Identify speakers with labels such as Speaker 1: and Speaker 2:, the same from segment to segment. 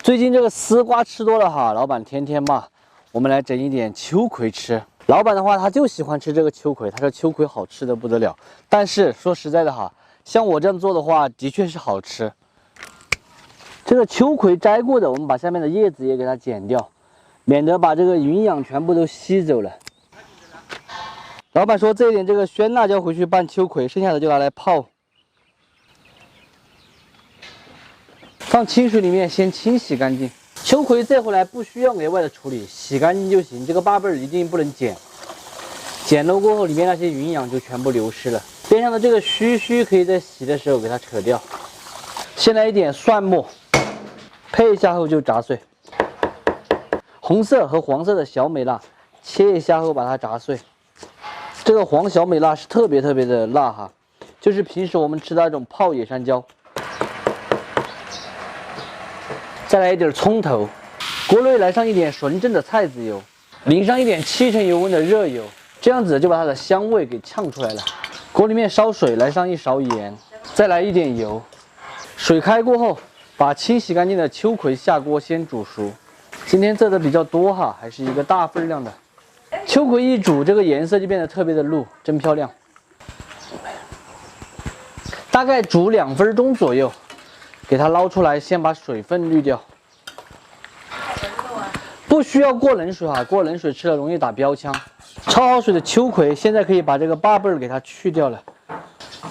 Speaker 1: 最近这个丝瓜吃多了哈，老板天天骂，我们来整一点秋葵吃。老板的话，他就喜欢吃这个秋葵，他说秋葵好吃的不得了。但是说实在的哈，像我这样做的话，的确是好吃。这个秋葵摘过的，我们把下面的叶子也给它剪掉，免得把这个营养全部都吸走了。老板说这一点这个鲜辣椒回去拌秋葵，剩下的就拿来泡。放清水里面先清洗干净。秋葵这回来不需要额外的处理，洗干净就行。这个把瓣一定不能剪，剪了过后里面那些营养就全部流失了。边上的这个须可以在洗的时候给它扯掉。先来一点蒜末，配一下后就炸碎。红色和黄色的小美辣，切一下后把它炸碎。这个黄小美辣是特别的辣哈，就是平时我们吃的那种泡野山椒。再来一点葱头，锅内来上一点纯正的菜籽油，淋上一点7成油温的热油，这样子就把它的香味给呛出来了。锅里面烧水，来上1勺盐，再来一点油。水开过后，把清洗干净的秋葵下锅先煮熟。今天做的比较多哈，还是一个大分量的。秋葵一煮，这个颜色就变得特别的绿，真漂亮。大概煮2分钟左右。给它捞出来，先把水分滤掉。不需要过冷水哈，过冷水吃了容易打标枪。焯好水的秋葵，现在可以把这个把瓣给它去掉了。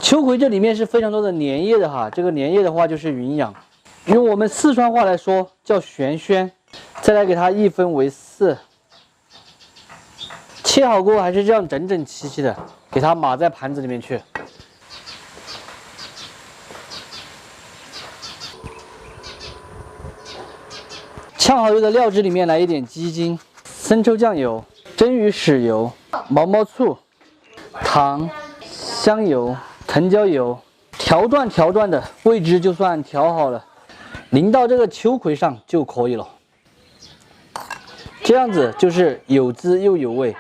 Speaker 1: 秋葵这里面是非常多的粘液的哈，这个粘液的话就是营养，用我们四川话来说叫玄鲜。再来给它1分为4，切好过后还是这样整整齐齐的，给它码在盘子里面去。炝好油的料汁里面来一点鸡精、生抽酱油、蒸鱼豉油、毛毛醋、糖、香油、藤椒油，条状的，位置就算调好了，淋到这个秋葵上就可以了。这样子就是有滋又有味，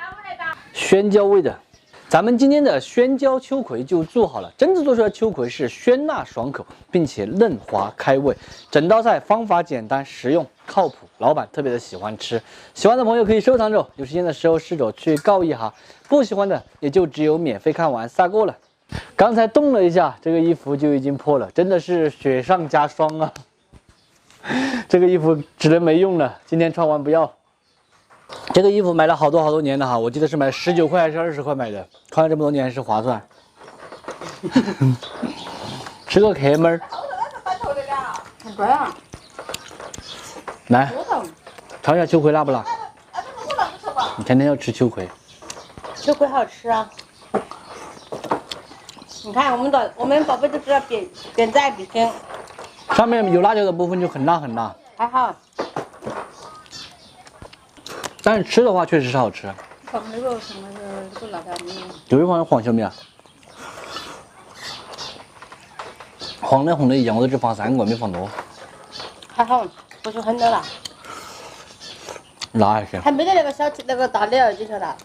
Speaker 1: 鲜椒味的。咱们今天的鲜椒秋葵就做好了，真正做出来的秋葵是鲜辣爽口，并且嫩滑开胃。整道菜方法简单实用靠谱，老板特别的喜欢吃。喜欢的朋友可以收藏着，有时间的时候试着去告一下。不喜欢的也就只有免费看完撒过了。刚才动了一下，这个衣服就已经破了，真的是雪上加霜啊！这个衣服只能没用了，今天穿完不要。这个衣服买了好多年了哈，我记得是买19块还是20块买的，穿了这么多年还是划算。吃个壳门儿。来，尝一下秋葵辣不辣？你天天要吃秋葵。
Speaker 2: 秋葵好吃啊！你看我们宝贝都知道扁在比心，
Speaker 1: 上面有辣椒的部分就很辣。
Speaker 2: 还好。
Speaker 1: 但是吃的话确实是好吃。
Speaker 2: 放那个什么这个辣椒米，
Speaker 1: 有一款黄小米啊，黄的红的一样，我都只放3个，没放多。
Speaker 2: 还好，不是很的辣。
Speaker 1: 辣还行。
Speaker 2: 还没得那个大的耳机头辣。